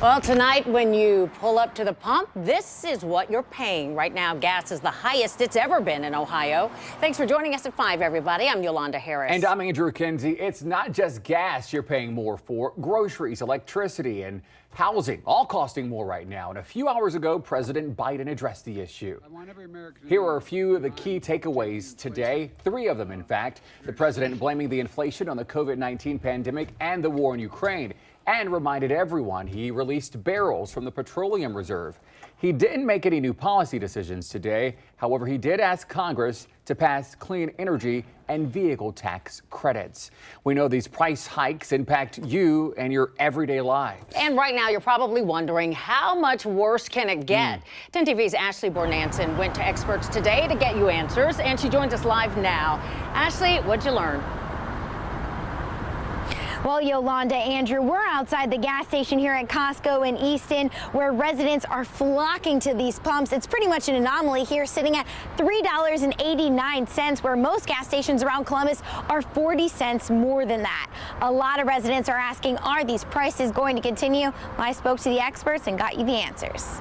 Well, tonight when you pull up to the pump, this is what you're paying. Right now, gas is the highest it's ever been in Ohio. Thanks for joining us at 5, everybody. I'm Yolanda Harris. And I'm Andrew Kinsey. It's not just gas you're paying more for. Groceries, electricity, and housing, all costing more right now. And a few hours ago, President Biden addressed the issue. Here are a few of the key takeaways today. 3 of them, in fact. The president blaming the inflation on the COVID-19 pandemic and the war in Ukraine, and reminded everyone he released barrels from the petroleum reserve. He didn't make any new policy decisions today. However, he did ask Congress to pass clean energy and vehicle tax credits. We know these price hikes impact you and your everyday lives. And right now, you're probably wondering, how much worse can it get? 10 TV's Ashley Bornanson went to experts today to get you answers, and she joins us live now. Ashley, what'd you learn? Well, Yolanda, Andrew, we're outside the gas station here at Costco in Easton, where residents are flocking to these pumps. It's pretty much an anomaly here, sitting at $3.89, where most gas stations around Columbus are 40 cents more than that. A lot of residents are asking, are these prices going to continue? Well, I spoke to the experts and got you the answers.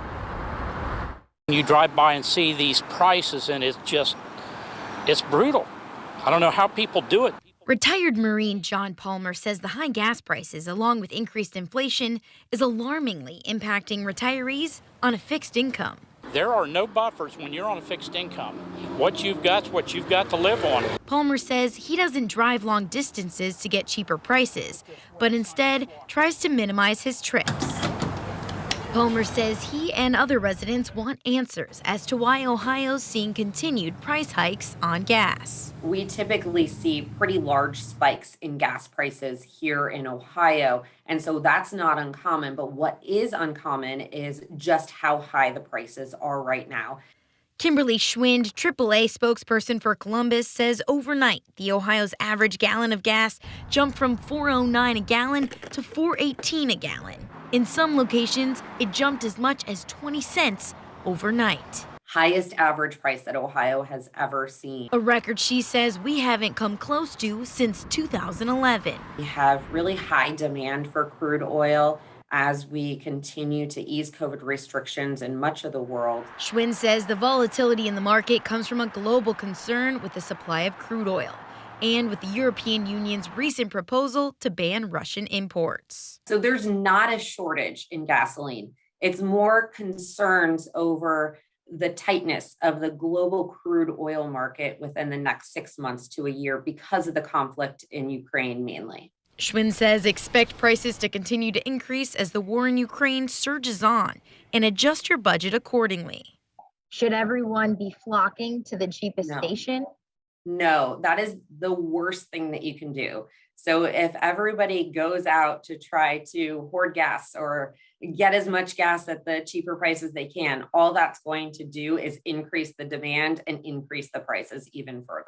You drive by and see these prices, and it's brutal. I don't know how people do it. Retired Marine John Palmer says the high gas prices, along with increased inflation, is alarmingly impacting retirees on a fixed income. There are no buffers when you're on a fixed income. What you've got's what you've got to live on. Palmer says he doesn't drive long distances to get cheaper prices, but instead tries to minimize his trips. Palmer says he and other residents want answers as to why Ohio's seeing continued price hikes on gas. We typically see pretty large spikes in gas prices here in Ohio, and so that's not uncommon. But what is uncommon is just how high the prices are right now. Kimberly Schwind, AAA spokesperson for Columbus, says overnight the Ohio's average gallon of gas jumped from $4.09 a gallon to $4.18 a gallon. In some locations, it jumped as much as 20 cents overnight. Highest average price that Ohio has ever seen. A record she says we haven't come close to since 2011. We have really high demand for crude oil as we continue to ease COVID restrictions in much of the world. Schwinn says the volatility in the market comes from a global concern with the supply of crude oil and with the European Union's recent proposal to ban Russian imports. So there's not a shortage in gasoline. It's more concerns over the tightness of the global crude oil market within the next 6 months to a year because of the conflict in Ukraine mainly. Schwinn says expect prices to continue to increase as the war in Ukraine surges on, and adjust your budget accordingly. Should everyone be flocking to the cheapest station? No, that is the worst thing that you can do. So if everybody goes out to try to hoard gas or get as much gas at the cheaper prices they can, all that's going to do is increase the demand and increase the prices even further.